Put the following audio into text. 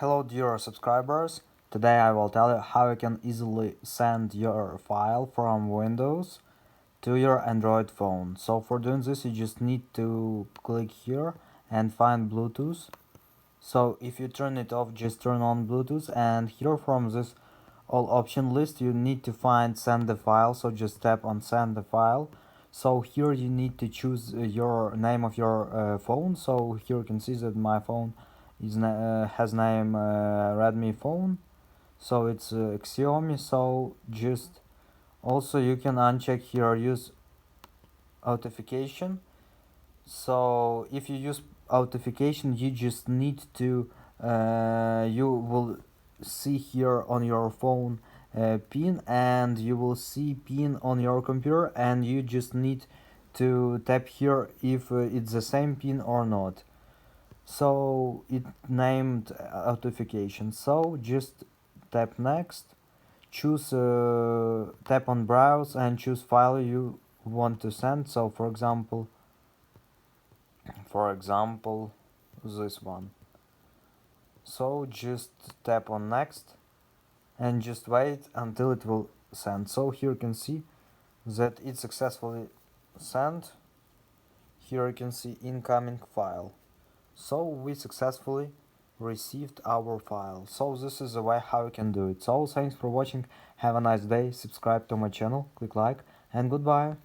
Hello dear subscribers, today I will tell you how you can easily send your file from Windows to your Android phone. So for doing this you just need to click here and find Bluetooth. So if you turn it off, just turn on Bluetooth, and here from this all option list you need to find send the file, so just tap on send the file. So here you need to choose your name of your phone. So here you can see that my phone has name Redmi phone, so it's Xiaomi. So just also you can uncheck here use authentication. So if you use authentication you just need to you will see here on your phone pin, and you will see pin on your computer, and you just need to tap here if it's the same pin or not. So it named authentication, so just tap next, choose tap on browse and choose file you want to send. So for example this one. So just tap on next and just wait until it will send. So here you can see that it successfully sent. Here you can see incoming file. So we successfully received our file. So this is the way how you can do it. So thanks for watching, have a nice day, subscribe to my channel, click like, and goodbye.